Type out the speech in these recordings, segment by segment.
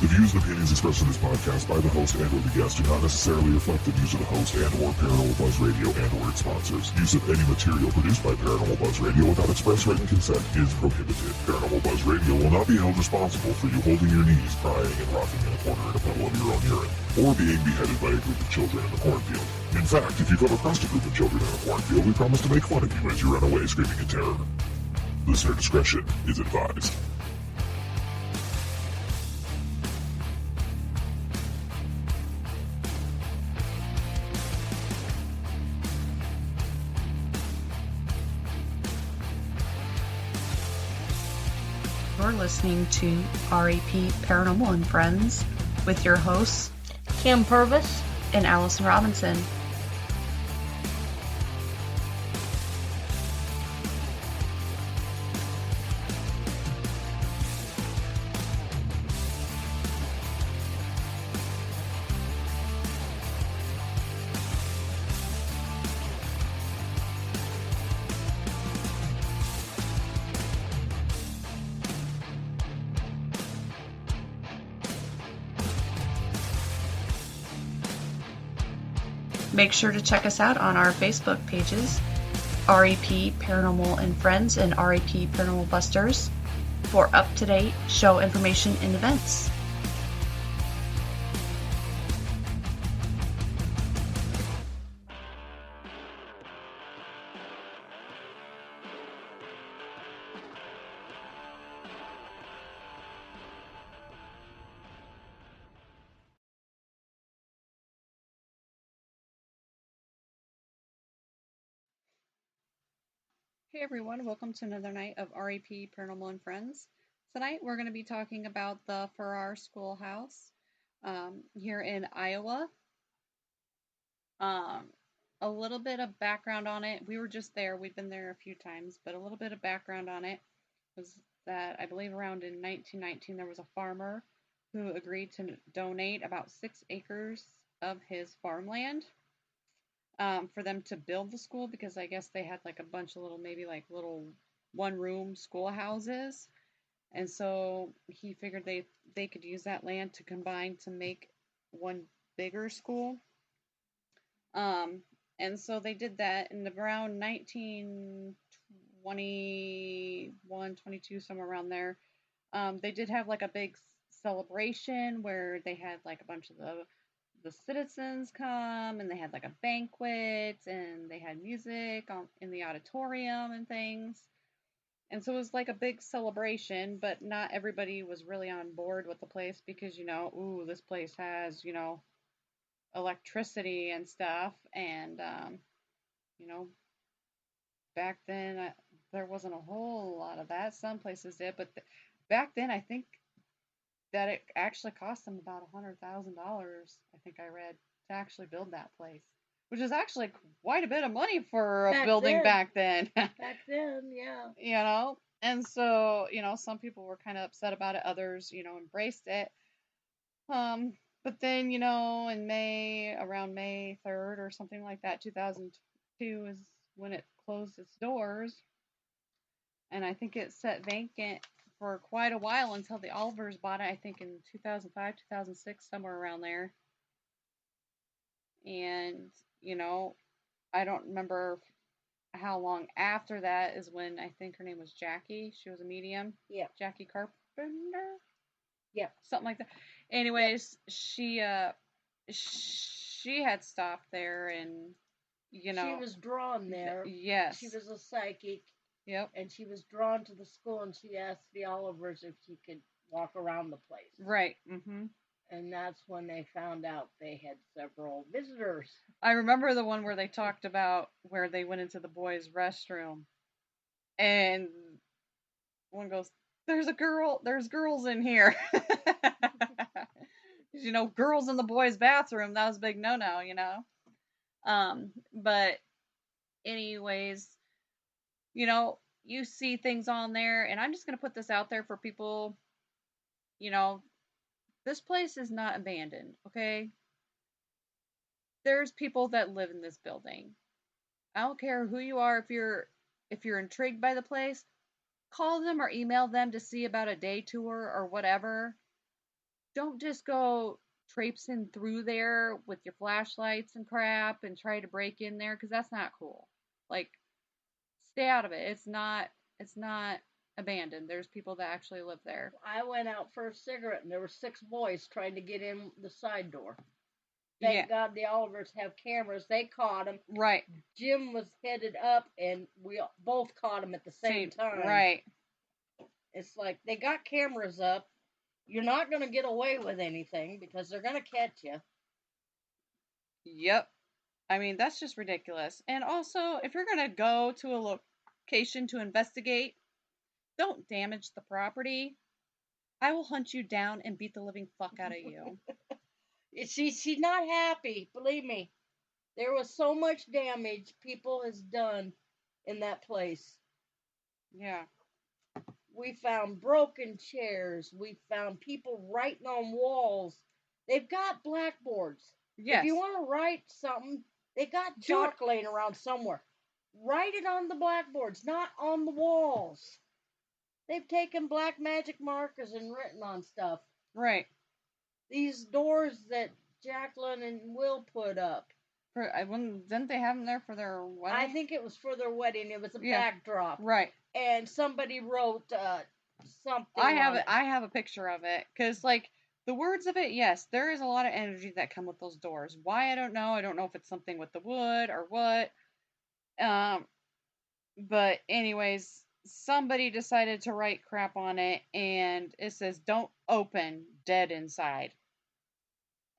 The views and opinions expressed in this podcast by the host and or the guest do not necessarily reflect the views of the host and or Paranormal Buzz Radio and or its sponsors. Use of any material produced by Paranormal Buzz Radio without express written consent is prohibited. Paranormal Buzz Radio will not be held responsible for you holding your knees, crying, and rocking in a corner in a puddle of your own urine, or being beheaded by a group of children in the cornfield. In fact, if you come across a group of children in a cornfield, we promise to make fun of you as you run away screaming in terror. Listener discretion is advised. You're listening to RAP Paranormal and Friends with your hosts, Kim Purvis and Allison Robinson. Make sure to check us out on our Facebook pages, RAP Paranormal and Friends and RAP Paranormal Busters, for up-to-date show information and events. Hey everyone, welcome to another night of RAP Paranormal and Friends. Tonight we're going to be talking about the Farrar Schoolhouse here in Iowa. A little bit of background on it. We were just there. We've been there a few times, but a little bit of background on it was that I believe around in 1919 there was a farmer who agreed to donate about 6 acres of his farmland for them to build the school, because I guess they had like a bunch of little one-room schoolhouses, and so he figured they could use that land to combine to make one bigger school. And so they did that in around 1921, 22, somewhere around there. They did have like a big celebration where they had like a bunch of the citizens come, and they had like a banquet, and they had music in the auditorium and things. And so it was like a big celebration, but not everybody was really on board with the place because, this place has, electricity and stuff. And, back then there wasn't a whole lot of that. Some places did, but back then I think that it actually cost them about $100,000, I think I read, to actually build that place, which is actually quite a bit of money for a building back then. Back then, yeah. And so, some people were kind of upset about it. Others, embraced it. But then, in around May 3rd or something like that, 2002 is when it closed its doors. And I think it sat vacant for quite a while until the Olivers bought it, I think in 2005, 2006, somewhere around there. And, I don't remember how long after that is when I think her name was Jackie. She was a medium. Yeah. Jackie Carpenter? Yeah. Something like that. Anyways, yep. she had stopped there, and, She was drawn there. Yes. She was a psychic. Yep. And she was drawn to the school, and she asked the Olivers if she could walk around the place. Right. Mm-hmm. And that's when they found out they had several visitors. I remember the one where they talked about where they went into the boys' restroom, and one goes, there's girls in here. Girls in the boys' bathroom, that was a big no-no, But anyways, you see things on there, and I'm just going to put this out there for people, this place is not abandoned, okay? There's people that live in this building. I don't care who you are. If you're intrigued by the place, call them or email them to see about a day tour or whatever. don't just go traipsing through there with your flashlights and crap and try to break in there because that's not cool. Like, stay out of it. It's not abandoned. There's people that actually live there. I went out for a cigarette and there were 6 boys trying to get in the side door. Yeah. Thank God the Olivers have cameras. They caught him. Right. Jim was headed up, and we both caught him at the same time. Right. It's like they got cameras up. You're not going to get away with anything because they're going to catch you. Yep. I mean, that's just ridiculous. And also, if you're going to go to a location to investigate, don't damage the property. I will hunt you down and beat the living fuck out of you. She's not happy. Believe me. There was so much damage people has done in that place. Yeah. We found broken chairs. We found people writing on walls. They've got blackboards. Yes. If you want to write something, they got chalk laying around somewhere. Write it on the blackboards, not on the walls. They've taken black magic markers and written on stuff. Right. These doors that Jacqueline and Will put up. Didn't they have them there for their wedding? I think it was for their wedding. It was a backdrop. Right. And somebody wrote something. I have a picture of it because, like, the words of it. Yes, there is a lot of energy that come with those doors. Why, I don't know. I don't know if it's something with the wood or what. But anyways, somebody decided to write crap on it, and it says, "Don't open, dead inside."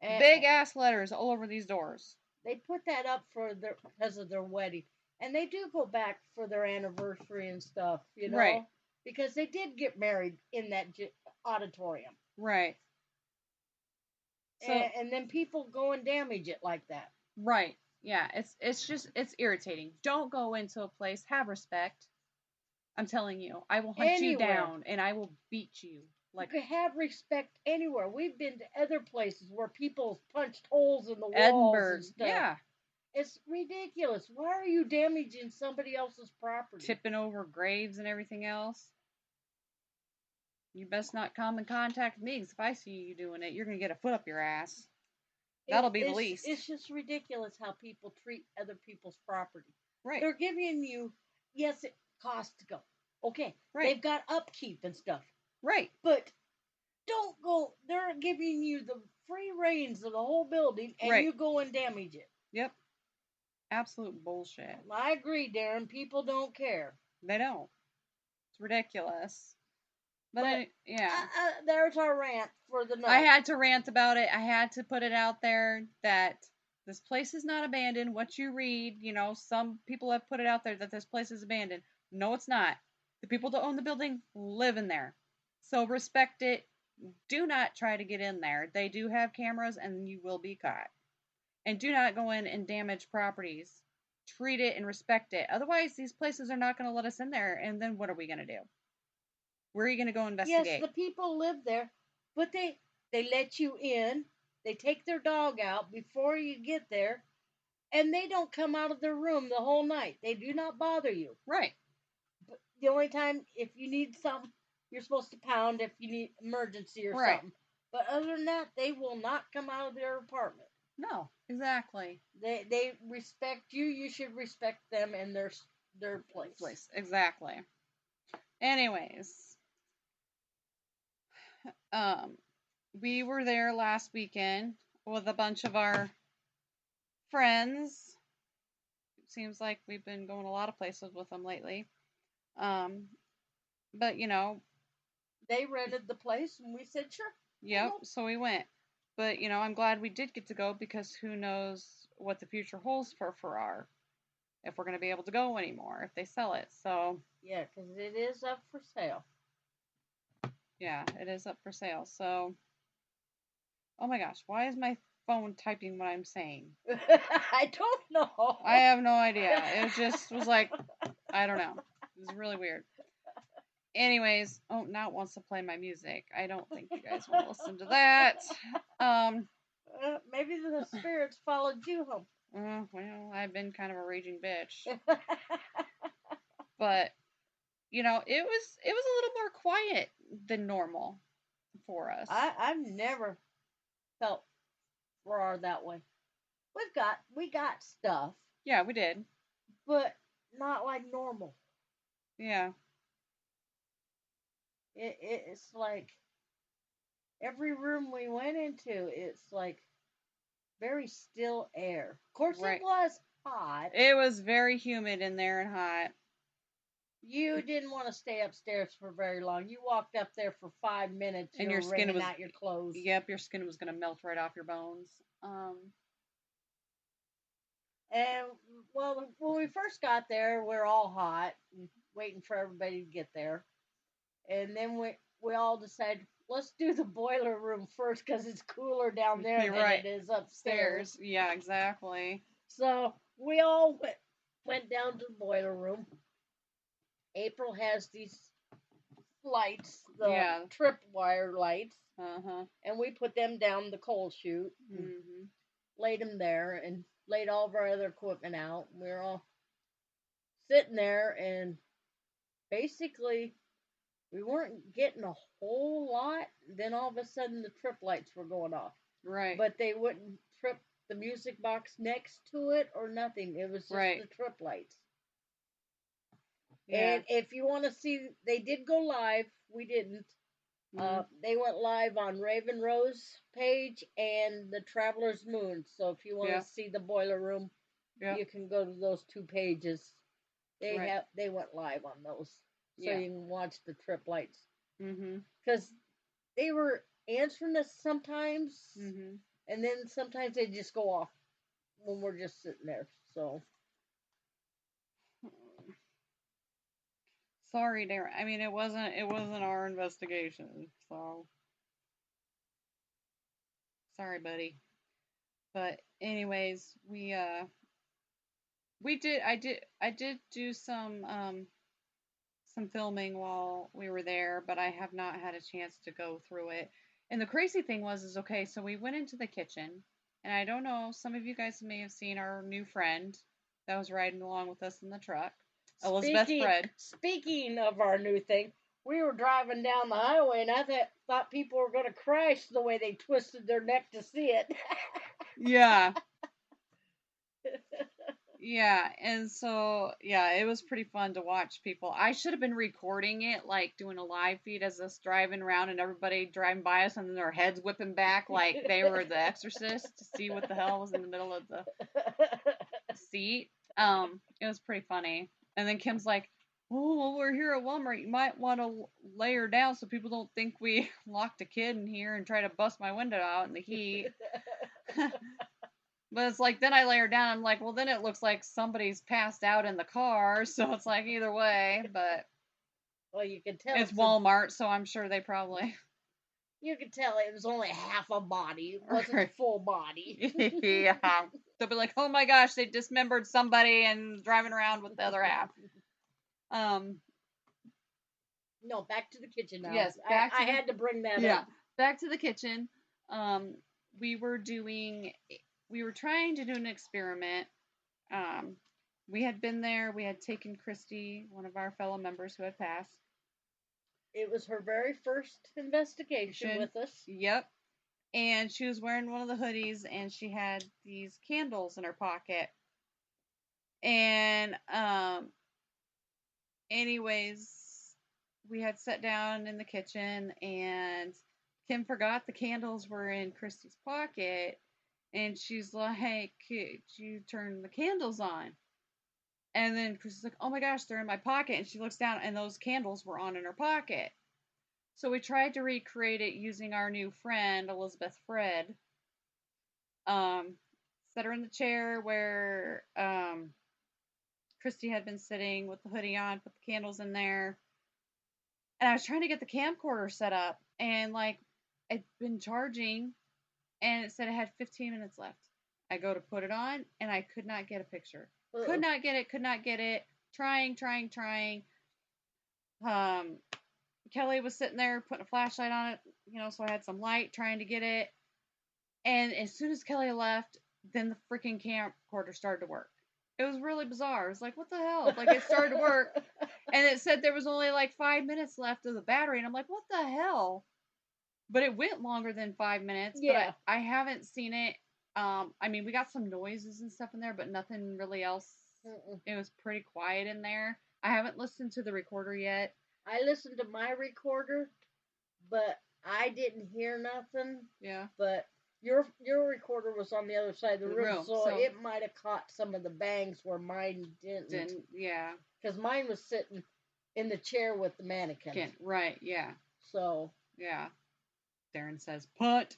Big ass letters all over these doors. They put that up because of their wedding, and they do go back for their anniversary and stuff, you know, right? Because they did get married in that auditorium, right? So, and then people go and damage it like that, right? Yeah, it's irritating. Don't go into a place. Have respect. I'm telling you, I will hunt you down and I will beat you. Like, you can have respect anywhere. We've been to other places where people punched holes in the walls Edinburgh, and stuff. Yeah. It's ridiculous. Why are you damaging somebody else's property? Tipping over graves and everything else. You best not come in contact with me, because if I see you doing it, you're going to get a foot up your ass. That'll be the least. It's just ridiculous how people treat other people's property. Right. They're giving you, yes, it costs to go. Okay. Right. They've got upkeep and stuff. Right. But don't go, they're giving you the free reins of the whole building, and you go and damage it. Yep. Absolute bullshit. I agree, Darren. People don't care. They don't. It's ridiculous. But yeah. There's our rant for the night. I had to rant about it. I had to put it out there that this place is not abandoned. What you read, you know, some people have put it out there that this place is abandoned. No, it's not. The people that own the building live in there. So respect it. Do not try to get in there. They do have cameras and you will be caught. And do not go in and damage properties. Treat it and respect it. Otherwise, these places are not going to let us in there. And then what are we going to do? Where are you going to go investigate? Yes, the people live there, but they let you in. They take their dog out before you get there, and they don't come out of their room the whole night. They do not bother you. Right. But the only time, if you need something, you're supposed to pound if you need emergency or something. But other than that, they will not come out of their apartment. No, exactly. They respect you. You should respect them and their place. Exactly. Anyways, we were there last weekend with a bunch of our friends. It seems like we've been going a lot of places with them lately. But you know, they rented the place and we said sure. Yep, so we went. But you know, I'm glad we did get to go because who knows what the future holds for Farrar. If we're going to be able to go anymore, if they sell it. So yeah, because it is up for sale. Yeah, it is up for sale. So, oh my gosh, why is my phone typing what I'm saying? I don't know. I have no idea. It just was like, I don't know. It was really weird. Anyways, now it wants to play my music. I don't think you guys want to listen to that. Maybe the spirits followed you home. Well, I've been kind of a raging bitch. But, you know, it was a little more quiet than normal. for us. I've never felt Farrar that way. We got stuff, Yeah, we did. but not like normal. Yeah. It's like every room we went into, it's like very still air. Of course, Right. it was hot. It was very humid in there and hot. You didn't want to stay upstairs for very long. You walked up there for 5 minutes. And you your were skin wringing was out your clothes. Yep, your skin was gonna melt right off your bones. And well, when we first got there, we are all hot, waiting for everybody to get there. And then we all decided, let's do the boiler room first because it's cooler down there You're than right. it is upstairs. Yeah, exactly. So we all went down to the boiler room. April has these lights, the tripwire lights, and we put them down the coal chute, laid them there, and laid all of our other equipment out. We were all sitting there, and basically we weren't getting a whole lot. Then all of a sudden the trip lights were going off. Right. But they wouldn't trip the music box next to it or nothing. It was just the trip lights. Yeah. And if you want to see, they did go live. We didn't. They went live on Raven Rose page and the Traveler's Moon. So if you want to see the boiler room, you can go to those two pages. They went live on those, so you can watch the trip lights. Because they were answering us sometimes, and then sometimes they just go off when we're just sitting there. So. Sorry, Darren. I mean, it wasn't our investigation, so sorry, buddy. But anyways, I did do some filming while we were there, but I have not had a chance to go through it. And the crazy thing is okay, so we went into the kitchen, and I don't know, some of you guys may have seen our new friend that was riding along with us in the truck. Elizabeth Fred. Speaking of our new thing, we were driving down the highway and I thought people were going to crash the way they twisted their neck to see it. Yeah. Yeah, and so, it was pretty fun to watch people. I should have been recording it, like doing a live feed as us driving around and everybody driving by us and then their heads whipping back like they were the exorcist to see what the hell was in the middle of the seat. It was pretty funny. And then Kim's like, oh, well, we're here at Walmart. You might want to lay her down so people don't think we locked a kid in here and try to bust my window out in the heat. But it's like, then I lay her down. I'm like, well, then it looks like somebody's passed out in the car. So it's like either way. But well, you can tell it's Walmart, so I'm sure they probably. You could tell it was only half a body. It wasn't a full body. Yeah. They'll be like, oh my gosh, they dismembered somebody and driving around with the other half. No, back to the kitchen now. Yes, I had to bring that up. Yeah, back to the kitchen. We were trying to do an experiment. We had been there. We had taken Christy, one of our fellow members who had passed. It was her very first investigation with us. Yep. And she was wearing one of the hoodies, and she had these candles in her pocket. And, anyways, we had sat down in the kitchen, and Kim forgot the candles were in Christy's pocket. And she's like, could you turn the candles on? And then Christy's like, oh my gosh, they're in my pocket. And she looks down, and those candles were on in her pocket. So we tried to recreate it using our new friend, Elizabeth Fred. Set her in the chair where Christy had been sitting with the hoodie on, put the candles in there. And I was trying to get the camcorder set up, and like I'd been charging, and it said it had 15 minutes left. I go to put it on, and I could not get a picture. Uh-oh. Could not get it. Trying. Kelly was sitting there putting a flashlight on it, so I had some light trying to get it. And as soon as Kelly left, then the freaking camcorder started to work. It was really bizarre. It was like, what the hell? Like, it started to work, and it said there was only like 5 minutes left of the battery, and I'm like, what the hell? But it went longer than 5 minutes. Yeah. But I haven't seen it. I mean, we got some noises and stuff in there, but nothing really else. Mm-mm. It was pretty quiet in there. I haven't listened to the recorder yet. I listened to my recorder, but I didn't hear nothing. Yeah. But your recorder was on the other side of the room, so it might have caught some of the bangs where mine didn't. Yeah. Because mine was sitting in the chair with the mannequin. Right, yeah. So. Yeah. Darren says, punt.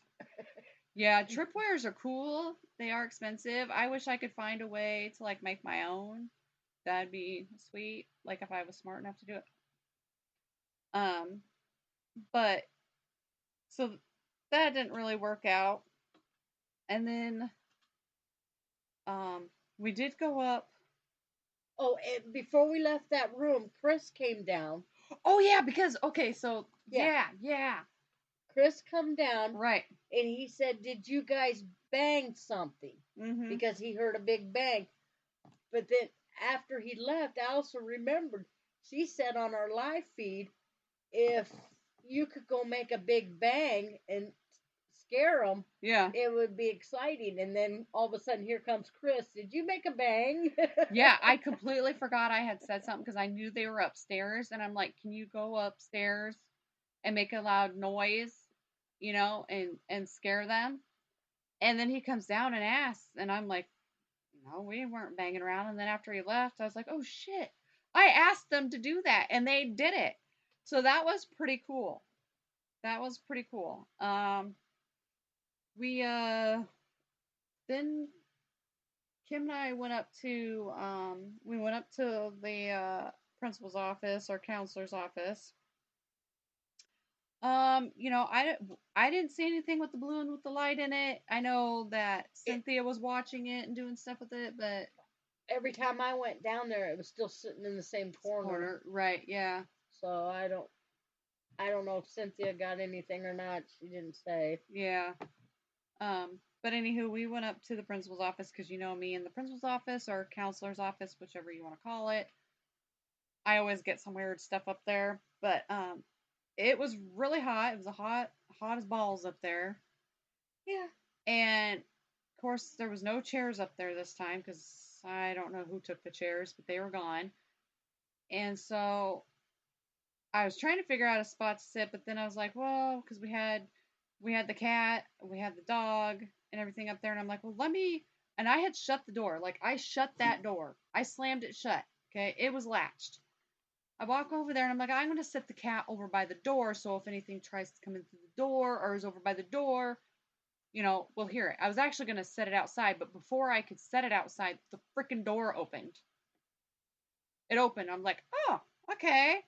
Yeah, tripwires are cool. They are expensive. I wish I could find a way to like make my own. That'd be sweet. Like if I was smart enough to do it. But so that didn't really work out. And then we did go up. Oh, and before we left that room, Chris came down. Oh yeah, because okay, so yeah. Chris come down. Right. And he said, "Did you guys bang something?" Mm-hmm. Because he heard a big bang. But then after he left, Elsa remembered. She said on our live feed, if you could go make a big bang and scare them, yeah, it would be exciting. And then all of a sudden, here comes Chris. Did you make a bang? Yeah, I completely forgot I had said something because I knew they were upstairs, and I'm like, can you go upstairs and make a loud noise, you know, and scare them? And then he comes down and asks, and I'm like, no, we weren't banging around. And then after he left, I was like, oh shit, I asked them to do that, and they did it. So that was pretty cool. We then Kim and I went up to the principal's office or counselor's office. You know, I didn't see anything with the balloon with the light in it. I know that Cynthia was watching it and doing stuff with it, but every time I went down there, it was still sitting in the same corner. Right, yeah. So I don't know if Cynthia got anything or not. She didn't say. Yeah. But anywho, we went up to the principal's office because you know me in the principal's office or counselor's office, whichever you want to call it. I always get some weird stuff up there, but it was really hot. It was hot as balls up there. Yeah. And of course, there was no chairs up there this time because I don't know who took the chairs, but they were gone. And so I was trying to figure out a spot to sit, but then I was like, well, because we had the cat, we had the dog, and everything up there, and I'm like, well, and I had shut the door. Like, I shut that door. I slammed it shut. Okay, it was latched. I walk over there, and I'm like, I'm going to set the cat over by the door, so if anything tries to come in through the door or is over by the door, you know, we'll hear it. I was actually going to set it outside, but before I could set it outside, the freaking door opened. It opened. I'm like, oh, okay.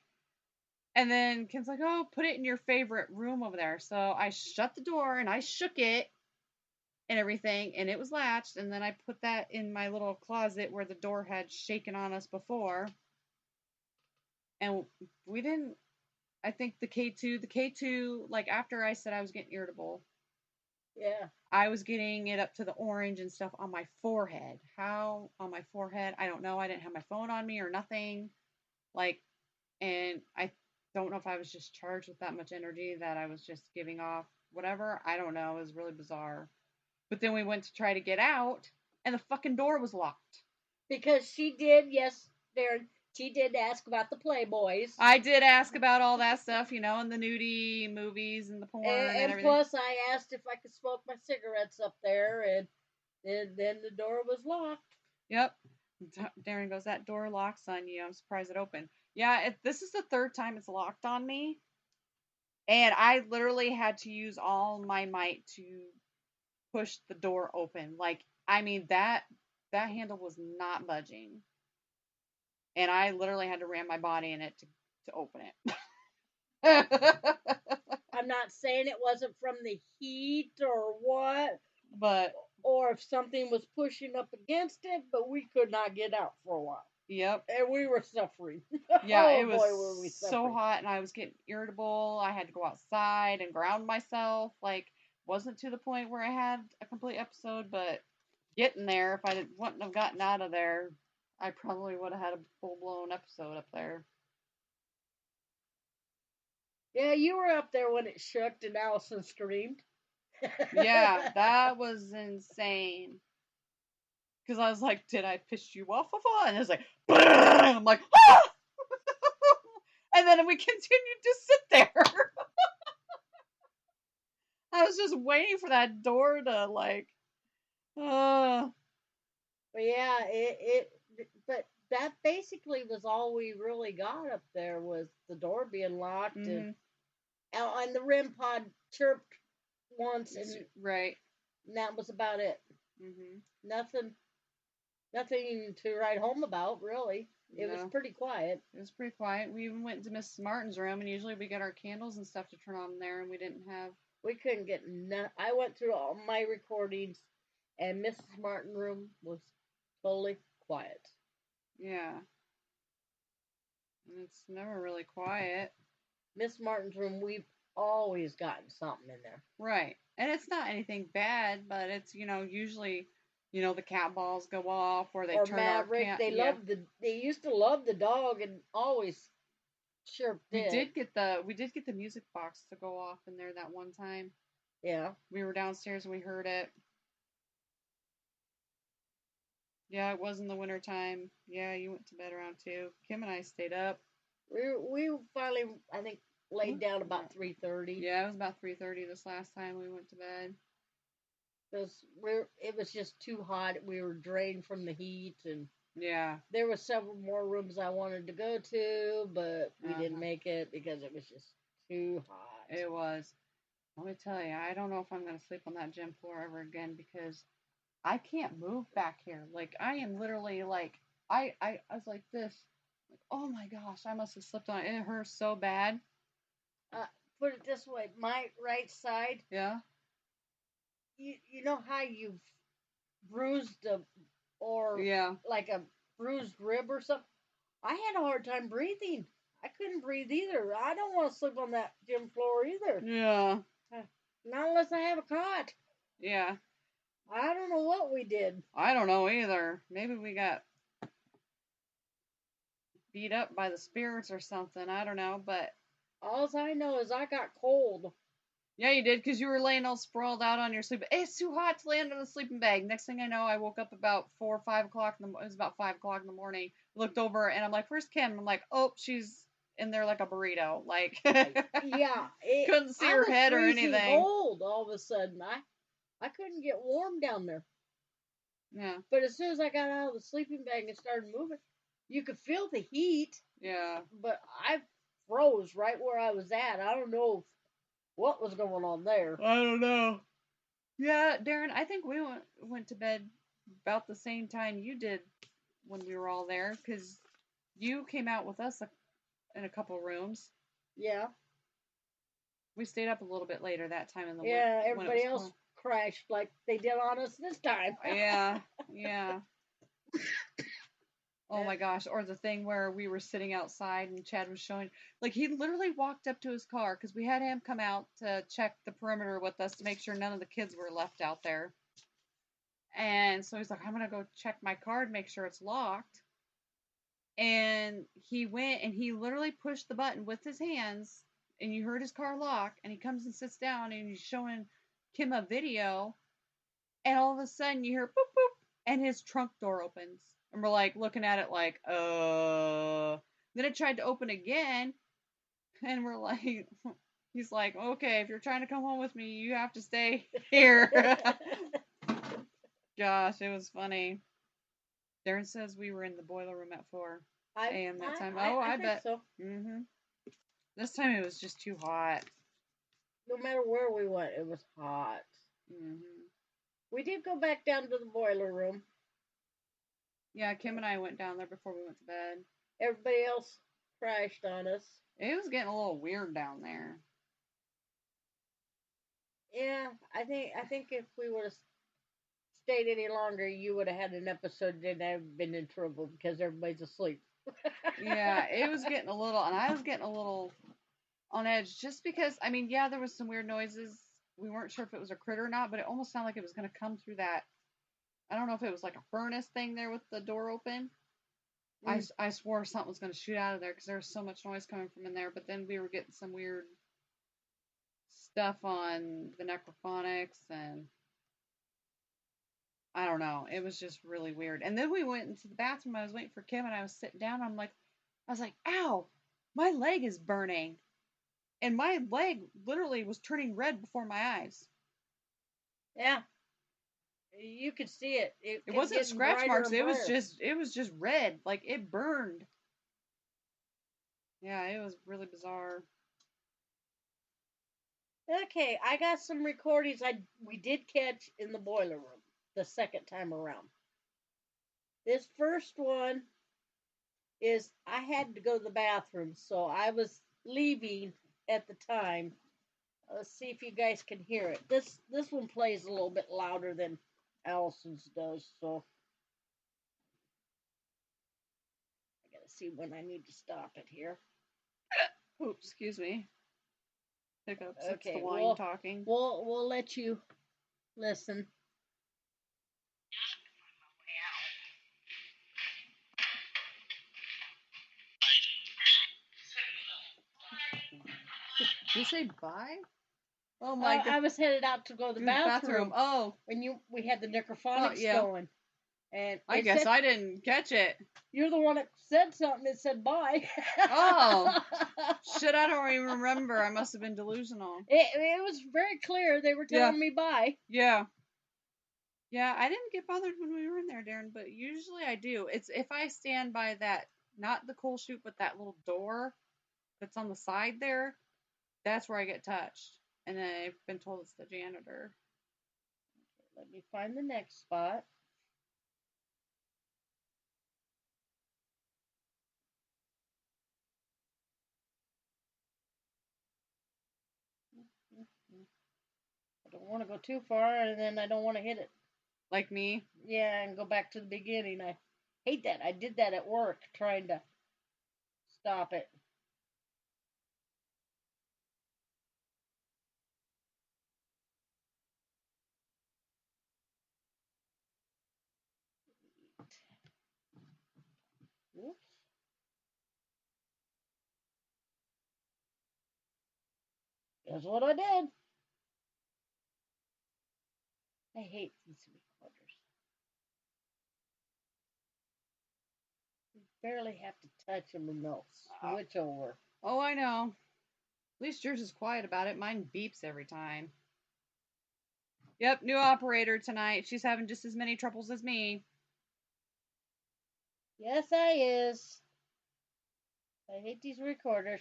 And then Kim's like, oh, put it in your favorite room over there. So I shut the door and I shook it and everything, and it was latched. And then I put that in my little closet where the door had shaken on us before. And we didn't, I think the K2, like after I said I was getting irritable. Yeah. I was getting it up to the orange and stuff on my forehead. How on my forehead? I don't know. I didn't have my phone on me or nothing. Like, and I don't know if I was just charged with that much energy that I was just giving off whatever. I don't know. It was really bizarre. But then we went to try to get out, and the fucking door was locked. Because she did, yes, she did ask about the Playboys. I did ask about all that stuff, you know, and the nudie movies and the porn and everything. Plus, I asked if I could smoke my cigarettes up there, and then the door was locked. Yep. Darren goes, that door locks on you. I'm surprised it opened. Yeah, this is the third time it's locked on me. And I literally had to use all my might to push the door open. Like, I mean, that handle was not budging. And I literally had to ram my body in it to open it. I'm not saying it wasn't from the heat or what. But or if something was pushing up against it, but we could not get out for a while. Yep. And we were suffering. Yeah, oh, it was boy, were we so hot, and I was getting irritable. I had to go outside and ground myself. Like, wasn't to the point where I had a complete episode, but getting there. If I wouldn't have gotten out of there, I probably would have had a full-blown episode up there. Yeah, you were up there when it shook and Allison screamed. Yeah, that was insane. Because I was like, did I piss you off? And it's like, I'm like, ah! And then we continued to sit there. I was just waiting for that door to like, uh, But yeah, but that basically was all we really got up there was the door being locked mm-hmm. and the REM pod chirped once and Right. that was about it. Mm-hmm. Nothing to write home about, really. It was No. pretty quiet. It was pretty quiet. We even went to Mrs. Martin's room, and usually we get our candles and stuff to turn on there, and we didn't have. We couldn't get I went through all my recordings, and Mrs. Martin's room was totally quiet. Yeah. And it's never really quiet. Miss Martin's room, we've always gotten something in there. Right. And it's not anything bad, but it's, usually, the cat balls go off or they turn Maverick, our cat. they used to love the dog and always chirped We it. did get the music box to go off in there that one time. Yeah. We were downstairs and we heard it. Yeah, it was in the wintertime. Yeah, you went to bed around 2. Kim and I stayed up. We finally, I think, laid down about 3:30. Yeah, it was about 3:30 this last time we went to bed. Because it was just too hot. We were drained from the heat, and yeah, there were several more rooms I wanted to go to, but we didn't make it because it was just too hot. It was. Let me tell you, I don't know if I'm going to sleep on that gym floor ever again because I can't move back here. Like, I am literally like, I was like this. Like, oh my gosh, I must have slipped on it. It hurts so bad. Put it this way, my right side. Yeah. You know how you've bruised like a bruised rib or something? I had a hard time breathing. I couldn't breathe either. I don't want to sleep on that gym floor either. Yeah. Not unless I have a cot. Yeah. I don't know what we did. I don't know either. Maybe we got beat up by the spirits or something. I don't know, but all I know is I got cold. Yeah, you did, because you were laying all sprawled out on your sleep. It's too hot to lay under the sleeping bag. Next thing I know, I woke up about 4 or 5 o'clock. It was about 5 o'clock in the morning. Looked over, and I'm like, "Where's Kim?" I'm like, "Oh, she's in there like a burrito." Like, yeah, couldn't see her head or anything. Cold all of a sudden. I couldn't get warm down there. Yeah. But as soon as I got out of the sleeping bag and started moving, you could feel the heat. Yeah. But I froze right where I was at. I don't know what was going on there. I don't know. Yeah, Darren, I think we went to bed about the same time you did when we were all there, because you came out with us in a couple rooms. Yeah. We stayed up a little bit later that time in the yeah, everybody else crashed like they did on us this time. yeah. Oh my gosh. Or the thing where we were sitting outside and Chad was showing, like, he literally walked up to his car because we had him come out to check the perimeter with us to make sure none of the kids were left out there. And so he's like, I'm going to go check my car and make sure it's locked. And he went and he literally pushed the button with his hands, and you heard his car lock, and he comes and sits down and he's showing Kim a video, and all of a sudden you hear boop boop, and his trunk door opens. And we're like looking at it like, Then it tried to open again, and we're like, he's like, okay, if you're trying to come home with me, you have to stay here. Gosh, it was funny. Darren says we were in the boiler room at 4 a.m. that time. I bet. So. Mm-hmm. This time it was just too hot. No matter where we went, it was hot. Mm-hmm. We did go back down to the boiler room. Yeah, Kim and I went down there before we went to bed. Everybody else crashed on us. It was getting a little weird down there. Yeah, I think if we would have stayed any longer, you would have had an episode and I've been in trouble because everybody's asleep. Yeah, it was getting a little, and I was getting a little on edge just because, I mean, yeah, there was some weird noises. We weren't sure if it was a critter or not, but it almost sounded like it was going to come through that. I don't know if it was like a furnace thing there with the door open. I swore something was going to shoot out of there because there was so much noise coming from in there, but then we were getting some weird stuff on the necrophonics, and I don't know. It was just really weird. And then we went into the bathroom. I was waiting for Kim, and I was sitting down. I was like, ow, my leg is burning. And my leg literally was turning red before my eyes. Yeah. You could see it. It kept wasn't getting scratch brighter marks. and brighter. It was just red. Like it burned. Yeah, it was really bizarre. Okay, I got some recordings we did catch in the boiler room the second time around. This first one is I had to go to the bathroom, so I was leaving at the time. Let's see if you guys can hear it. This one plays a little bit louder than Allison's does, so I gotta see when I need to stop it here. Oops, excuse me. Hiccups. Okay, It's the wine talking. We'll let you listen. Did you say bye? Oh my god. I was headed out to go to the bathroom. Oh. When we had the necrophonics going. And I guess I didn't catch it. You're the one that said something that said bye. Oh. Shit, I don't even remember. I must have been delusional. It was very clear. They were telling me bye. Yeah. Yeah, I didn't get bothered when we were in there, Darren, but usually I do. It's if I stand by that, not the coal chute, but that little door that's on the side there, that's where I get touched. And then I've been told it's the janitor. Let me find the next spot. I don't want to go too far, and then I don't want to hit it. Like me? Yeah, and go back to the beginning. I hate that. I did that at work, trying to stop it. Oops. Guess what I did? I hate these recorders. You barely have to touch them and they'll switch over. Oh, I know. At least yours is quiet about it. Mine beeps every time. Yep, new operator tonight. She's having just as many troubles as me. Yes, I is. I hate these recorders.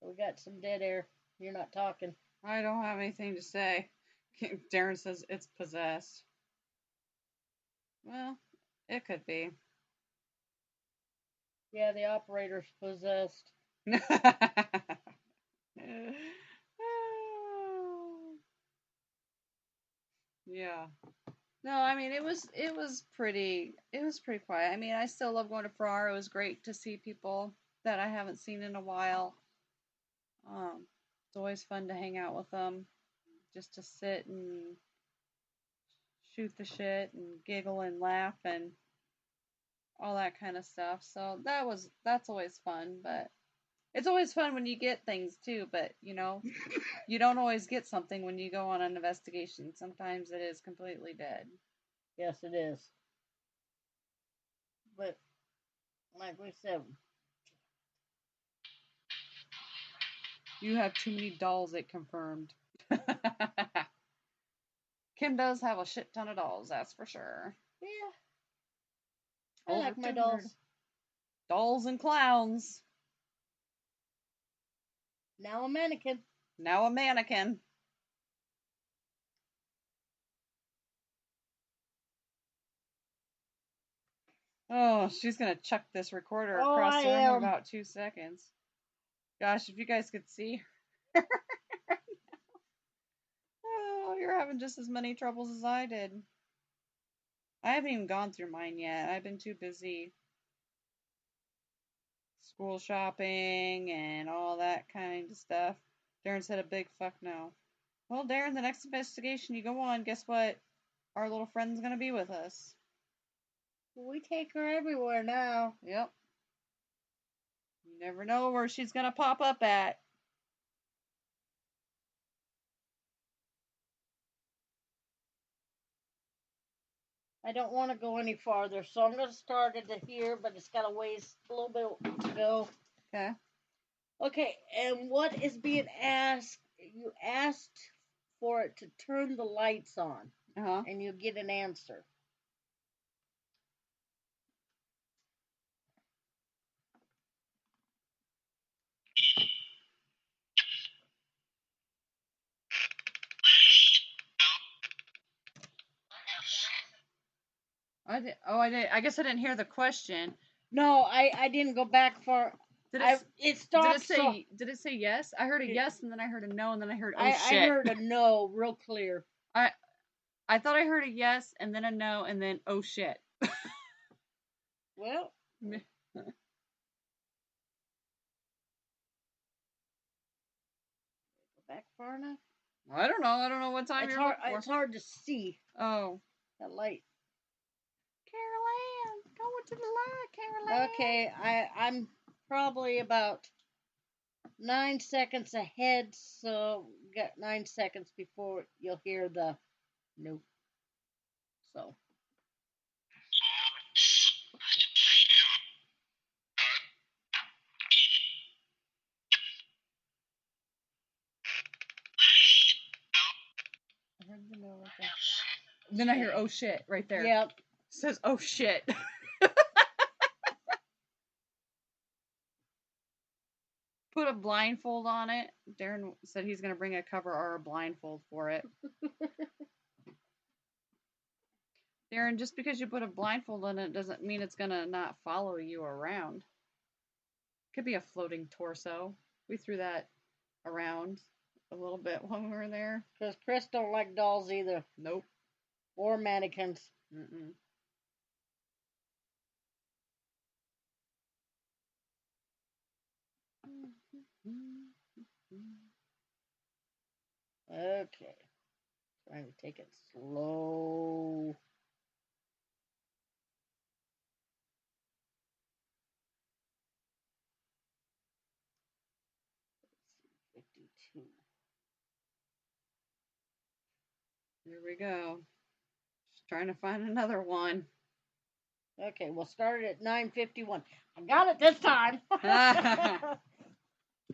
We got some dead air. You're not talking. I don't have anything to say. Darren says it's possessed. Well, it could be. Yeah, the operator's possessed. Yeah. No, I mean it was pretty quiet. I mean, I still love going to Farrar. It was great to see people that I haven't seen in a while. It's always fun to hang out with them, just to sit and shoot the shit and giggle and laugh and all that kind of stuff. So that's always fun, but it's always fun when you get things too, but you don't always get something when you go on an investigation. Sometimes it is completely dead. Yes, it is. But like we said, you have too many dolls, it confirmed. Kim does have a shit ton of dolls, that's for sure. Yeah. I like my dolls. Dolls and clowns. Now a mannequin. Now a mannequin. Oh, she's going to chuck this recorder across the room in about 2 seconds. Gosh, if you guys could see her right now. Oh, you're having just as many troubles as I did. I haven't even gone through mine yet. I've been too busy school shopping and all that kind of stuff. Darren said a big fuck no. Well, Darren, the next investigation you go on, guess what? Our little friend's gonna be with us. We take her everywhere now. Yep. You never know where she's gonna pop up at. I don't want to go any farther, so I'm going to start it at here, but it's got a little bit to go. Okay. Okay, and what is being asked? You asked for it to turn the lights on, and you get an answer. I did. Oh, I did. I guess I didn't hear the question. No, I didn't go back far. It stopped. Did it say yes? I heard a yes, and then I heard a no, and then I heard shit. I heard a no, real clear. I thought I heard a yes, and then a no, and then oh shit. Well. Back far enough? I don't know. I don't know what time you're looking for. It's hard to see. Oh. That light. Carol Ann, going to the light, Carol Ann. Okay, I'm probably about 9 seconds ahead, so got 9 seconds before you'll hear the nope. So. I heard the no right there. Then I hear oh shit right there. Yep. It says oh shit. Put a blindfold on it. Darren said he's going to bring a cover or a blindfold for it. Darren, just because you put a blindfold on it doesn't mean it's going to not follow you around. Could be a floating torso. We threw that around a little bit when we were there. Because Chris don't like dolls either. Nope. Or mannequins. Mm-mm. Okay. Trying to take it slow. Let's see, 52. There we go. Just trying to find another one. Okay, we'll start it at 9:51. I got it this time.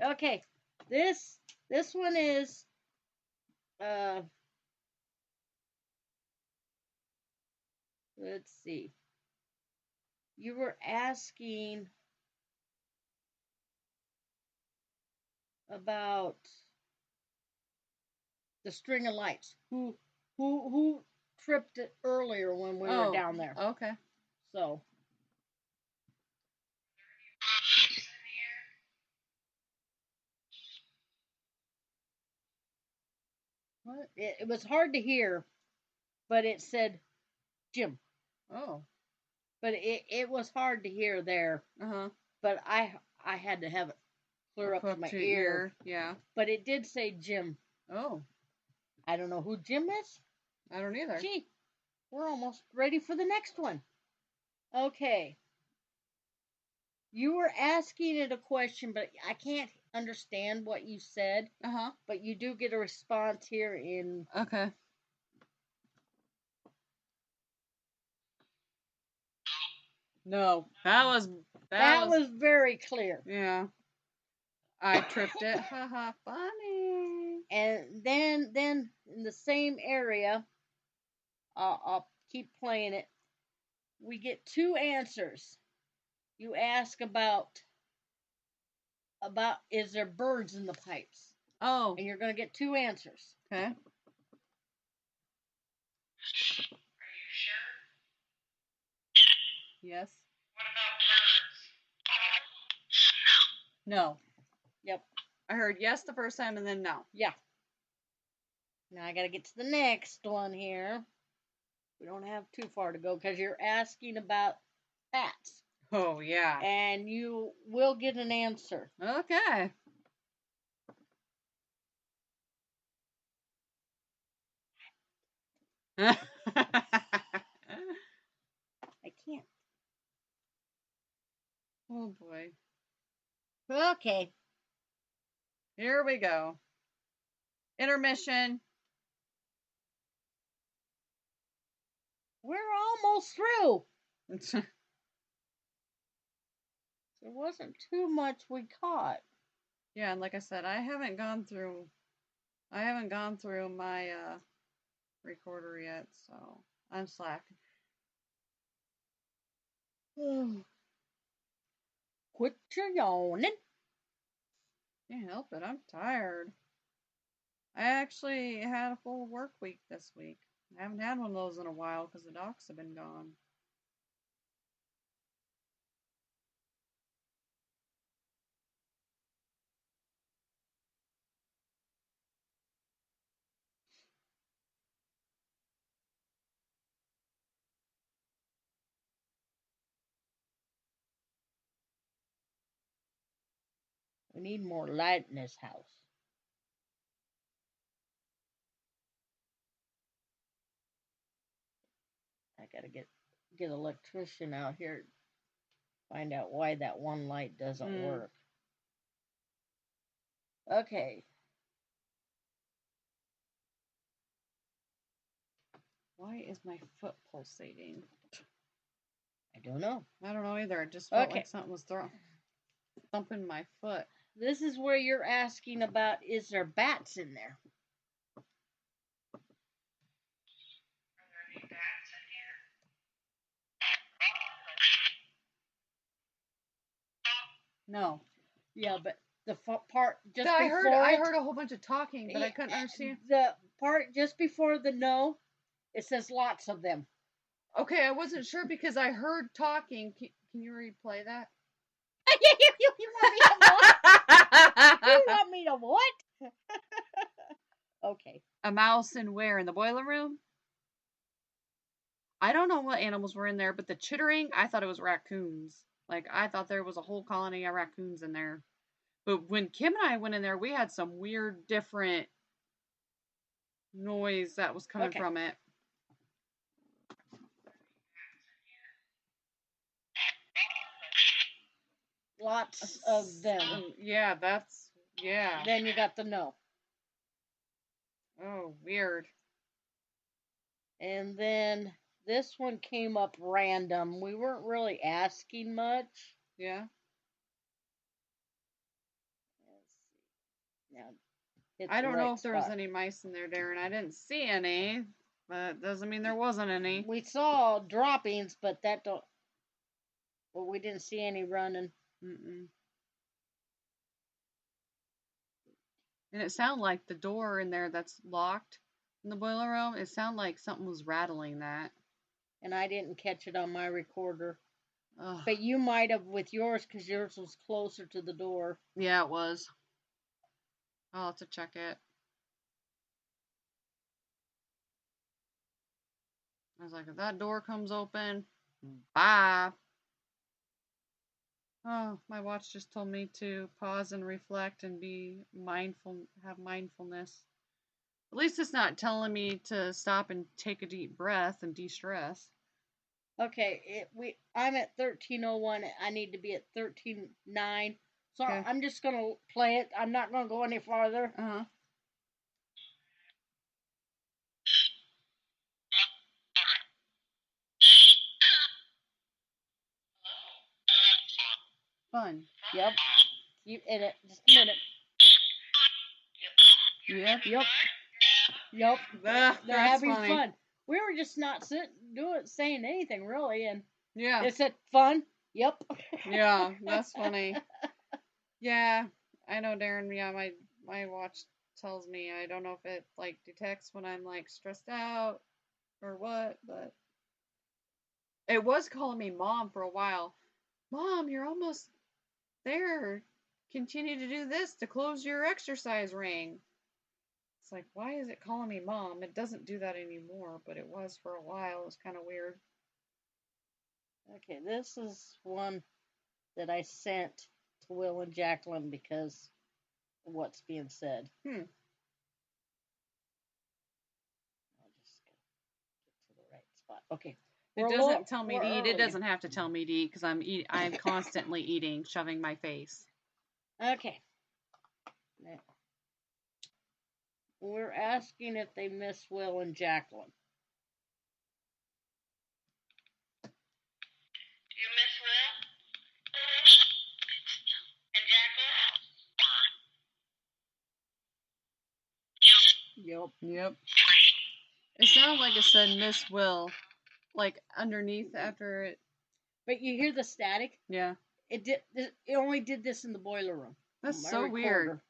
Okay, this one is let's see. You were asking about the string of lights. Who tripped it earlier when we were down there? Okay. So. What? It was hard to hear, but it said Jim. Oh. But it was hard to hear there. But I had to have it clear up to my ear. Yeah. But it did say Jim. Oh. I don't know who Jim is. I don't either. Gee, we're almost ready for the next one. Okay. You were asking it a question, but I can't understand what you said. But you do get a response here in. Okay. No. That was very clear. Yeah. I tripped it. Haha, funny. And then in the same area, I'll keep playing it. We get two answers. You ask about is there birds in the pipes? Oh. And you're going to get two answers. Okay. Are you sure? Yes. What about birds? No. Yep. I heard yes the first time and then no. Yeah. Now I got to get to the next one here. We don't have too far to go because you're asking about bats. Oh, yeah. and you will get an answer. Okay. I can't. Oh, boy. Okay. Here we go. Intermission. We're almost through. There wasn't too much we caught. Yeah, and like I said, I haven't gone through my recorder yet, so I'm slacking. Quit your yawning. Can't help it. I'm tired. I actually had a full work week this week. I haven't had one of those in a while because the docs have been gone. We need more light in this house. I gotta get an electrician out here. Find out why that one light doesn't work. Okay. Why is my foot pulsating? I don't know. I don't know either. It just felt Okay. like something was thumping my foot. This is where you're asking about, is there bats in there? Are there any bats in here? No. Yeah, but the part just I before heard a whole bunch of talking, but I couldn't understand. The part just before the no, it says lots of them. Okay, I wasn't sure because I heard talking. Can you replay that? You want me to what? You want me to what? Okay. A mouse in where? In the boiler room? I don't know what animals were in there, but the chittering, I thought it was raccoons. Like, I thought there was a whole colony of raccoons in there. But when Kim and I went in there, we had some weird, different noise that was coming from it. Lots of them. Yeah, yeah. Then you got the no. Oh, weird. And then this one came up random. We weren't really asking much. Yeah. Let's see. Now, I don't know if there was any mice in there, Darren. I didn't see any, but doesn't mean there wasn't any. We saw droppings, but we didn't see any running. Mm-mm. And it sounded like the door in there that's locked in the boiler room, it sounded like something was rattling that. And I didn't catch it on my recorder. Ugh. But you might have with yours because yours was closer to the door. Yeah, it was. I'll have to check it. I was like, if that door comes open, bye. Oh, my watch just told me to pause and reflect and be mindful, have mindfulness. At least it's not telling me to stop and take a deep breath and de-stress. Okay, I'm at 13:01. I need to be at 13:09. So Okay. I'm just gonna play it. I'm not gonna go any farther. Uh-huh. Fun. Yep. Keep in it. Just a minute. Yep. Yep. They're having funny. fun. We were just not saying anything really, and Yeah. it said fun. Yep. Yeah, that's funny. Yeah, I know, Darren. Yeah, my watch tells me. I don't know if it like detects when I'm like stressed out or what, but it was calling me mom for a while. Mom, you're almost there. Continue to do this to close your exercise ring. It's like, why is it calling me mom? It doesn't do that anymore, but it was for a while. It was kind of weird. Okay, this is one that I sent to Will and Jacqueline because of what's being said. Hmm. I'll just get to the right spot. Okay. It We're doesn't tell me we're to eat. It early. doesn't have to tell me to eat because I'm constantly eating, shoving my face. Okay. Now, we're asking if they miss Will and Jacqueline. You miss Will? And Jacqueline? Yep. Yep. It sounded like it said Miss Will, like underneath after it. But you hear the static? Yeah. It only did this in the boiler room. That's My so weird. recorder.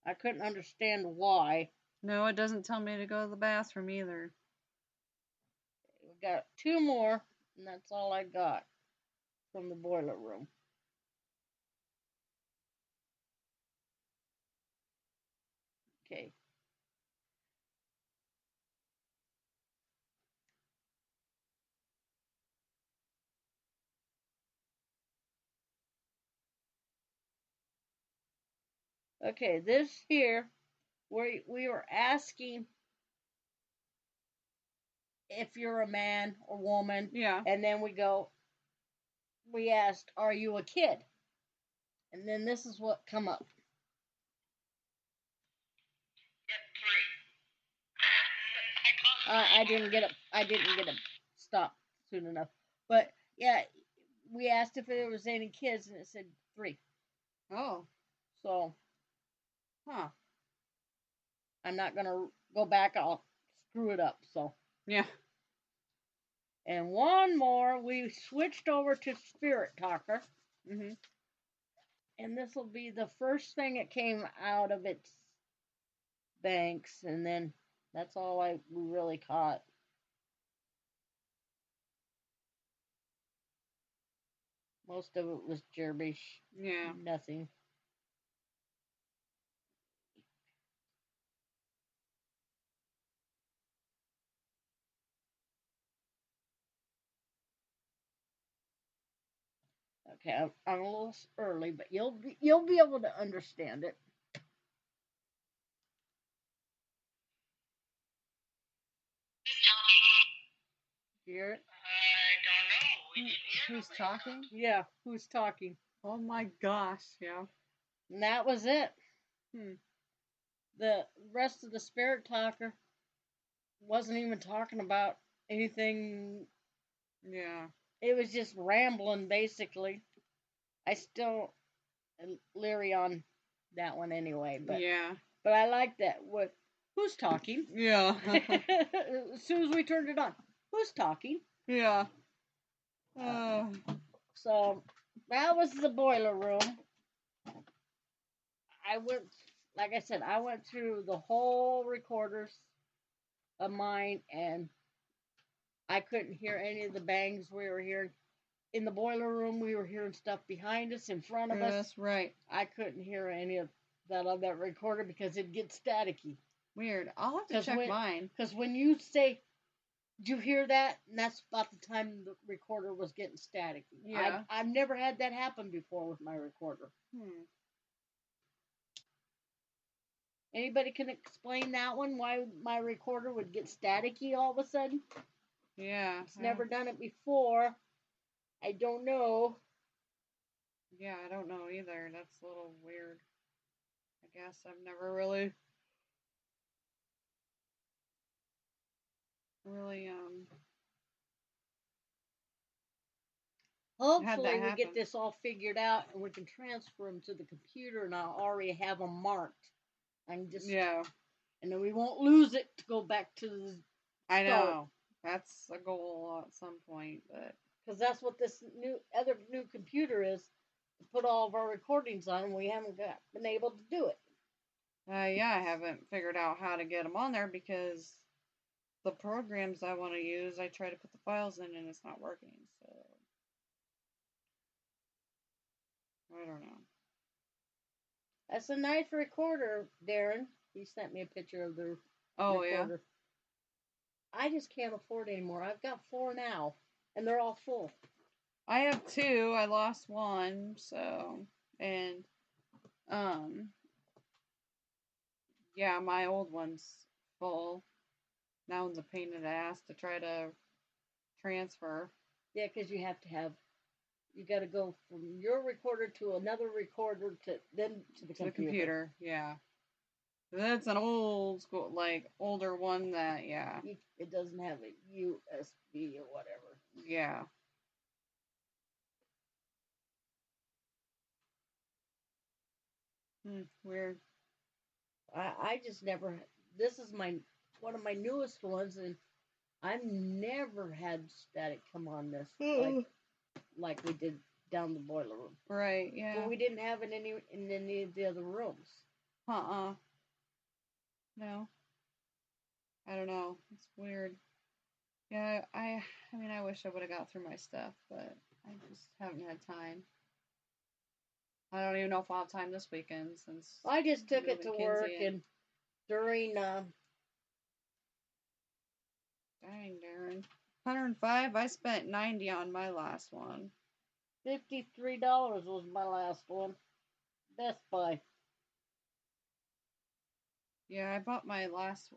I couldn't understand why. No, it doesn't tell me to go to the bathroom either. We got 2 more, and that's all I got from the boiler room. Okay. Okay, this here, we were asking if you're a man or woman. Yeah. And then we asked, are you a kid? And then this is what come up. Yep, 3. I didn't get a stop soon enough. But yeah, we asked if there was any kids, and it said 3. Oh. So Huh. I'm not gonna go back. I'll screw it up. So Yeah. and one more. We switched over to Spirit Talker, Mhm. and this will be the first thing that came out of its banks, and then that's all we really caught. Most of it was Jerbish. Yeah. Nothing. Okay, I'm a little early, but you'll be able to understand it. Hear it? I don't know. We didn't hear Who's nobody talking? Yeah. Who's talking? Oh my gosh. Yeah. And that was it. Hmm. The rest of the Spirit Talker wasn't even talking about anything. Yeah. It was just rambling, basically. I still am leery on that one anyway, but Yeah. but I like that. What? Who's talking? Yeah. As soon as we turned it on, who's talking? Yeah. So that was the boiler room. I went, like I said, I went through the whole recorders of mine, and I couldn't hear any of the bangs we were hearing. In the boiler room, we were hearing stuff behind us, in front of us. That's right. I couldn't hear any of that on that recorder because it'd get staticky. Weird. I'll have to check mine. Because when you say, "Did you hear that?" and that's about the time the recorder was getting staticky. Yeah. I've never had that happen before with my recorder. Anybody can explain that one? Why my recorder would get staticky all of a sudden? Yeah. It's never done it before. I don't know. Yeah, I don't know either. That's a little weird. I guess I've never really Hopefully we happen. get this all figured out and we can transfer them to the computer, and I'll already have them marked. I can just and then we won't lose it to go back to the I start. know. That's a goal at some point, but because that's what this new computer is, to put all of our recordings on, and we haven't been able to do it. yeah, I haven't figured out how to get them on there because the programs I want to use, I try to put the files in and it's not working. So I don't know. That's a nice recorder, Darren. He sent me a picture of the recorder. Yeah. I just can't afford any more. I've got 4 now. and they're all full. I have 2. I lost one, so and yeah, my old one's full. That one's a pain in the ass to try to transfer Yeah, because you have to have, you got to go from your recorder to another recorder to then to the to the computer. computer. Yeah, that's an old school, like older one that It doesn't have a USB or whatever. yeah. Weird. I just never. This is one of my newest ones, and I've never had static come on this like we did down the boiler room. Right. Yeah. But we didn't have it in any of the other rooms. No. I don't know. It's weird. Yeah. I mean, I wish I would have got through my stuff, but I just haven't had time. I don't even know if I'll have time this weekend since I just took we it live to in work, Kinsey and during dang, Darren. 105. I spent 90 on my last one. $53 was my last one. Best Buy. Yeah, I bought my last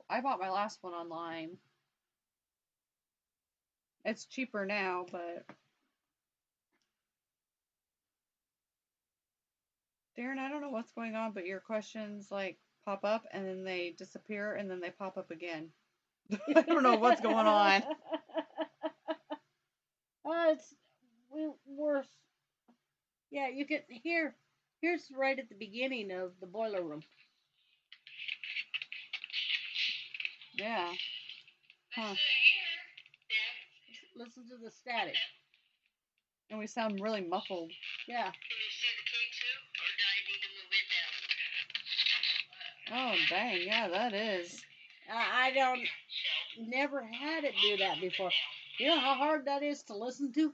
one online. It's cheaper now, but Darren, I don't know what's going on, but your questions like pop up and then they disappear and then they pop up again. I don't know what's going on. We're yeah. You can here's right at the beginning of the boiler room. Yeah. Huh. Listen to the static. And we sound really muffled. Yeah. Can you see the key too, or do I need to move it down? Oh, dang. Yeah, that is. I don't. Never had it do that before. You know how hard that is to listen to?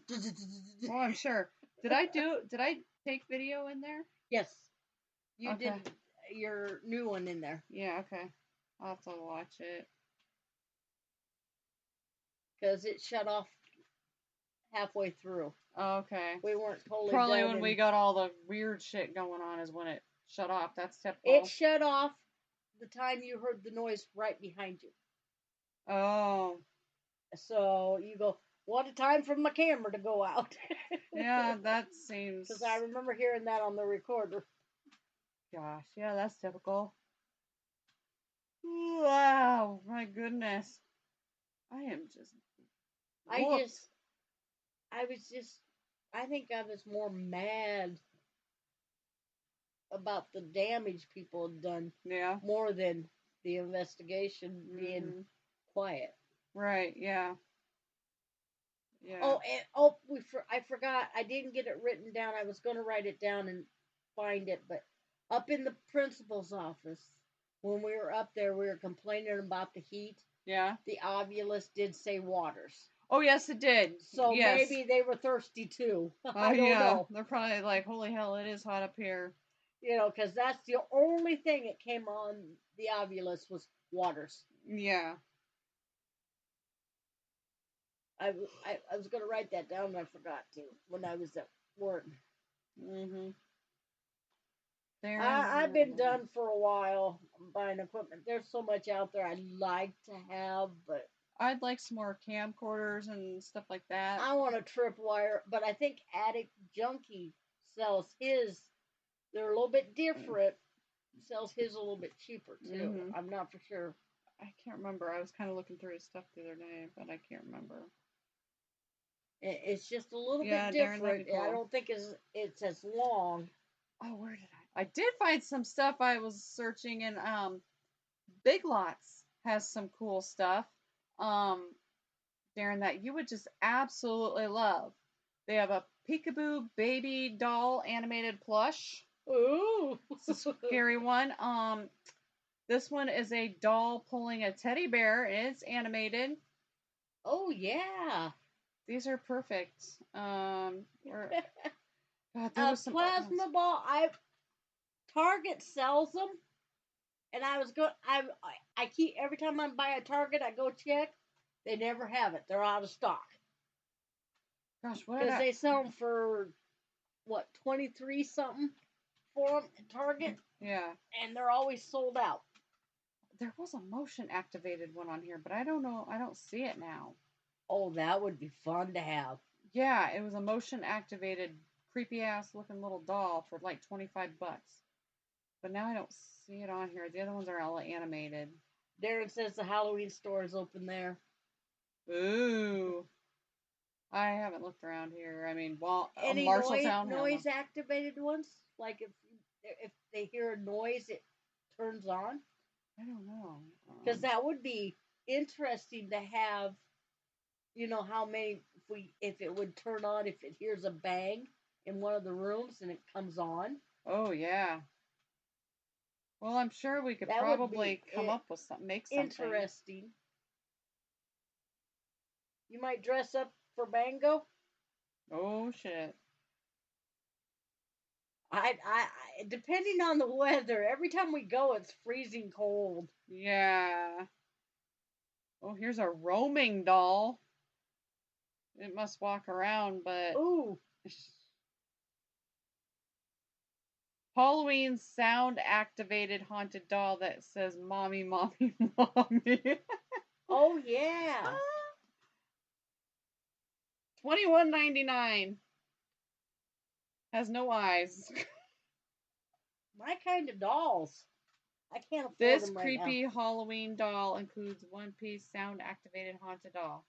Oh, I'm sure. Did I take video in there? Yes. You Okay. did your new one in there. Yeah, okay. I'll have to watch it. Because it shut off halfway through. Oh, okay. We weren't totally Probably done when we got all the weird shit going on is when it shut off. That's typical. It shut off the time you heard the noise right behind you. Oh. So you go, what a time for my camera to go out. Yeah, that seems... Because I remember hearing that on the recorder. Gosh, yeah, that's typical. Wow, my goodness. I am just... I think I was more mad about the damage people had done. Yeah. More than the investigation being quiet. Right, yeah. Yeah. Oh, and I forgot. I didn't get it written down. I was going to write it down and find it, but up in the principal's office, when we were up there, we were complaining about the heat. Yeah. The ovulus did say waters. Oh, yes, it did. So yes. maybe they were thirsty too. I don't know. They're probably like, holy hell, it is hot up here. You know, because that's the only thing that came on the ovulus was waters. Yeah. I was going to write that down and I forgot to when I was at work. Mm-hmm. I've been done for a while buying equipment. There's so much out there I'd like to have, but I'd like some more camcorders and stuff like that. I want a tripwire, but I think Attic Junkie sells his. They're a little bit different. Sells his a little bit cheaper too. Mm-hmm. I'm not for sure. I can't remember. I was kind of looking through his stuff the other day, but I can't remember. It's just a little bit Darren, different. cool. I don't think it's as long. Oh, where did I did find some stuff I was searching, and Big Lots has some cool stuff. Darren, that you would just absolutely love. They have a peekaboo baby doll animated plush. Ooh, it's a scary one. This one is a doll pulling a teddy bear, and it's animated. Oh yeah. These are perfect. God, there was some plasma ball. Target sells them, and I keep every time I buy a Target, I go check. They never have it. They're out of stock. Gosh, what Because did they sell them for, what, 23 something for them at Target? Yeah. And they're always sold out. There was a motion activated one on here, but I don't know. I don't see it now. Oh, that would be fun to have. Yeah, it was a motion activated creepy ass looking little doll for like $25. But now I don't see it on here. The other ones are all animated. Darren says the Halloween store is open there. Ooh. I haven't looked around here. I mean, Any Marshalltown. noise activated ones? Like if they hear a noise, it turns on? I don't know. Because that would be interesting to have, how many, if it would turn on, if it hears a bang in one of the rooms and it comes on. Oh, yeah. Well, I'm sure we could That would probably be come up with something, make something. Interesting. You might dress up for Bango. Oh, shit. I depending on the weather, every time we go, it's freezing cold. Yeah. Oh, here's a roaming doll. It must walk around, but... Ooh. Halloween sound-activated haunted doll that says "Mommy, Mommy, Mommy." Oh yeah. $21.99. Has no eyes. My kind of dolls. I can't afford This them right creepy now. Halloween doll includes one-piece sound-activated haunted doll.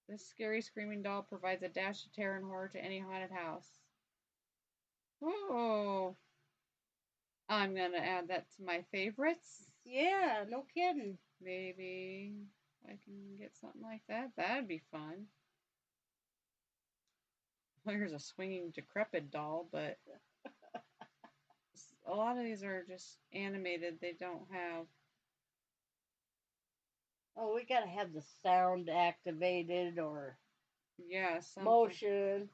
This scary screaming doll provides a dash of terror and horror to any haunted house. Oh. I'm going to add that to my favorites. Yeah, no kidding. Maybe I can get something like that. That'd be fun. Well, here's a swinging decrepit doll, but a lot of these are just animated. They don't have... Oh, we gotta have the sound activated or something. motion.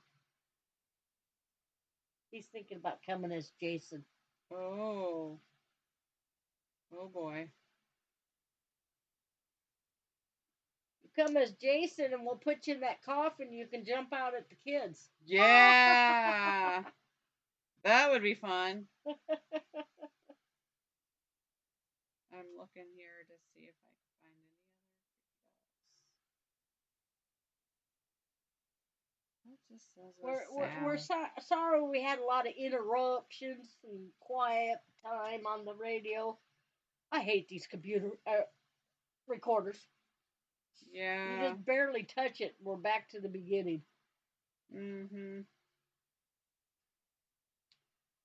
He's thinking about coming as Jason. Oh. Oh boy. You come as Jason and we'll put you in that coffin. You can jump out at the kids. Yeah. That would be fun. I'm looking here to see if I can find any other. That just says We're sorry we had a lot of interruptions and quiet time on the radio. I hate these computer recorders. Yeah. You just barely touch it. We're back to the beginning. Mm-hmm.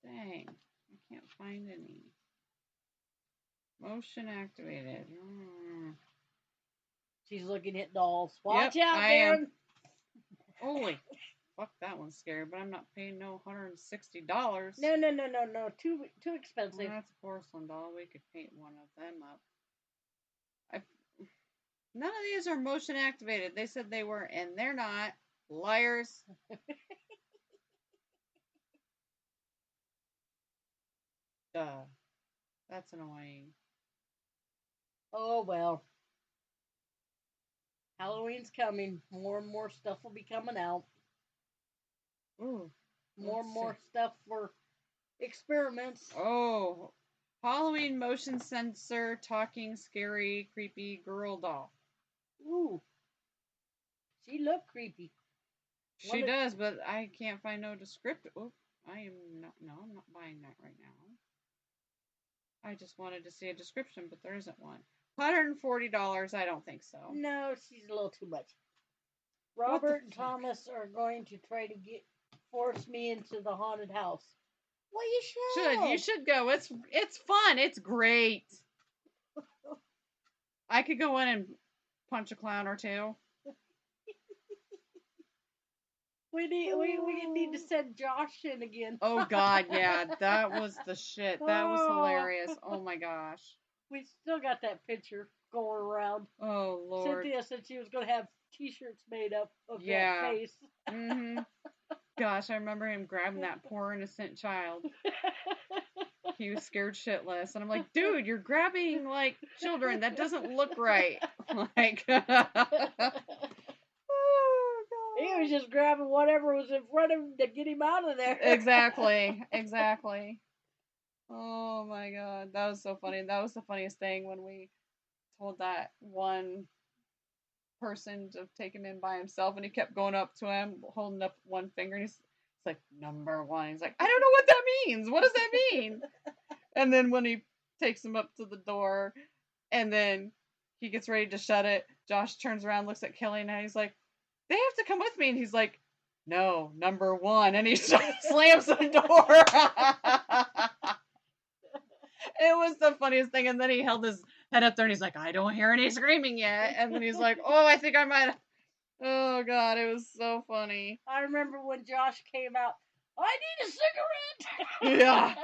Dang. I can't find any. Motion activated. She's looking at dolls. Watch Yep, out, I Darren. am. Holy. Fuck, that one's scary, but I'm not paying no $160. No. Too expensive. Well, that's a porcelain doll. We could paint one of them up. None of these are motion activated. They said they were, and they're not. Liars. Duh. That's annoying. Oh, well. Halloween's coming. More and more stuff will be coming out. Ooh. More and more stuff for experiments. Oh. Halloween motion sensor talking scary creepy girl doll. Ooh. She looked creepy. She does, but I can't find no descriptor. Oh, I'm not buying that right now. I just wanted to see a description, but there isn't one. $140, I don't think so. No, she's a little too much. Robert and Thomas are going to try to force me into the haunted house. Well, you should. You should go. It's fun. It's great. I could go in and punch a clown or two. We need to send Josh in again. Oh God, yeah, that was the shit. That was hilarious. Oh my gosh. We still got that picture going around. Oh Lord. Cynthia said she was going to have T-shirts made up of that face. Mm-hmm. Gosh, I remember him grabbing that poor innocent child. He was scared shitless. And I'm like, dude, you're grabbing, like, children. That doesn't look right. Like, oh, God. He was just grabbing whatever was in front of him to get him out of there. Exactly. Oh, my God. That was so funny. That was the funniest thing when we told that one person to take him in by himself, and he kept going up to him, holding up one finger, and he's like, number one. He's like, I don't know what that means. What does that mean? And then when he takes him up to the door, and then he gets ready to shut it, Josh turns around, looks at Killian, and he's like, they have to come with me. And he's like, no, number one. And he slams the door. It was the funniest thing. And then he held his head up there, and he's like, I don't hear any screaming yet. And then he's like, oh, I think I might. Oh, God, it was so funny. I remember when Josh came out, I need a cigarette. Yeah.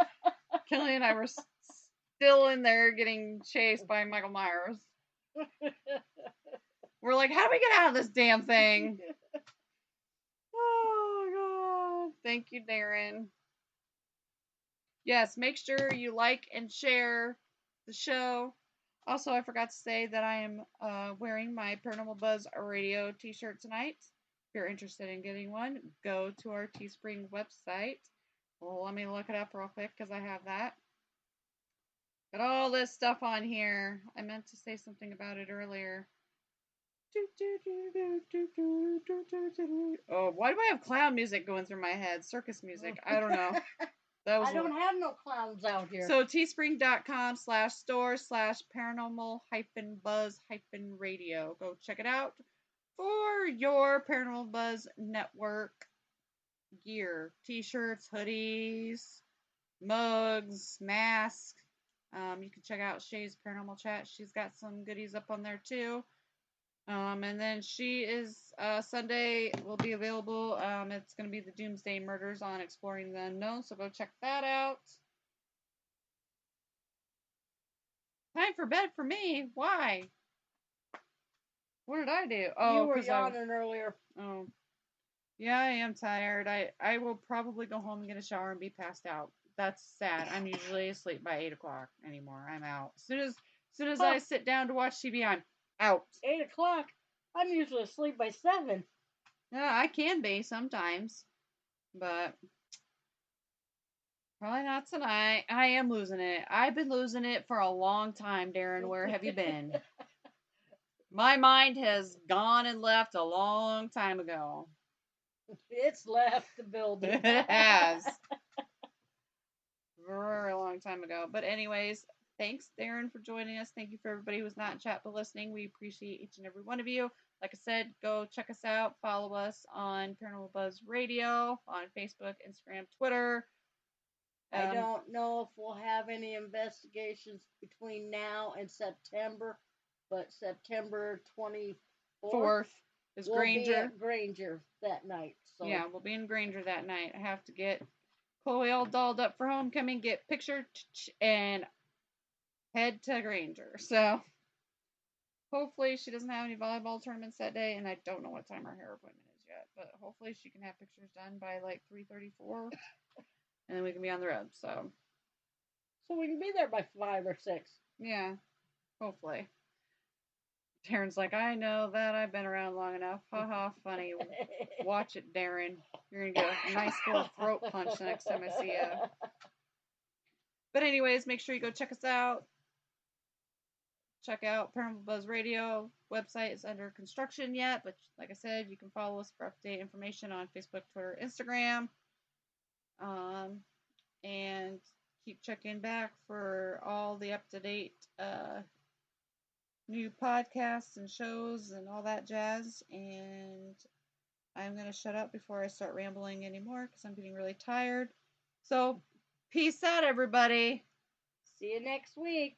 Kelly and I were still in there getting chased by Michael Myers. We're like, how do we get out of this damn thing? Oh, God. Thank you, Darren. Yes, make sure you like and share the show. Also, I forgot to say that I am wearing my Paranormal Buzz Radio t-shirt tonight. If you're interested in getting one, go to our Teespring website. Well, let me look it up real quick because I have that. Got all this stuff on here. I meant to say something about it earlier. Oh, why do I have clown music going through my head? Circus music. I don't know. I don't have no clowns out here. So teespring.com/store/paranormal-buzz-radio. Go check it out for your Paranormal Buzz Network gear. T-shirts, hoodies, mugs, masks. You can check out Shay's Paranormal Chat. She's got some goodies up on there too. And then she is Sunday will be available. It's going to be the Doomsday Murders on Exploring the Unknown, so go check that out. Time for bed for me. Why? What did I do? Oh, you were yawning earlier. Oh, yeah, I am tired. I will probably go home and get a shower and be passed out. That's sad. I'm usually asleep by 8 o'clock anymore. I'm out. As soon as I sit down to watch TV, I'm out. 8 o'clock? I'm usually asleep by 7. Yeah, I can be sometimes. But probably not tonight. I am losing it. I've been losing it for a long time, Darren. Where have you been? My mind has gone and left a long time ago. It's left the building. It has. Very long time ago. But anyways, thanks, Darren, for joining us. Thank you for everybody who's not in chat but listening. We appreciate each and every one of you. Like I said, go check us out. Follow us on Paranormal Buzz Radio on Facebook, Instagram, Twitter. I don't know if we'll have any investigations between now and September, but September 24th is we'll Granger. be at Granger that night. So. Yeah, we'll be in Granger that night. I have to get Chloe all dolled up for homecoming, get picture, and head to Granger. So hopefully she doesn't have any volleyball tournaments that day, and I don't know what time her hair appointment is yet, but hopefully she can have pictures done by like 3:34, and then we can be on the road. So we can be there by 5 or 6. Yeah, hopefully. Darren's like, I know that. I've been around long enough. Ha ha, funny. Watch it, Darren. You're going to get a nice little throat punch the next time I see you. But anyways, make sure you go check us out. Check out Paranormal Buzz Radio. Website is under construction yet, but like I said, you can follow us for update information on Facebook, Twitter, Instagram. And keep checking back for all the up-to-date new podcasts and shows and all that jazz. And I'm going to shut up before I start rambling anymore because I'm getting really tired. So, peace out, everybody. See you next week.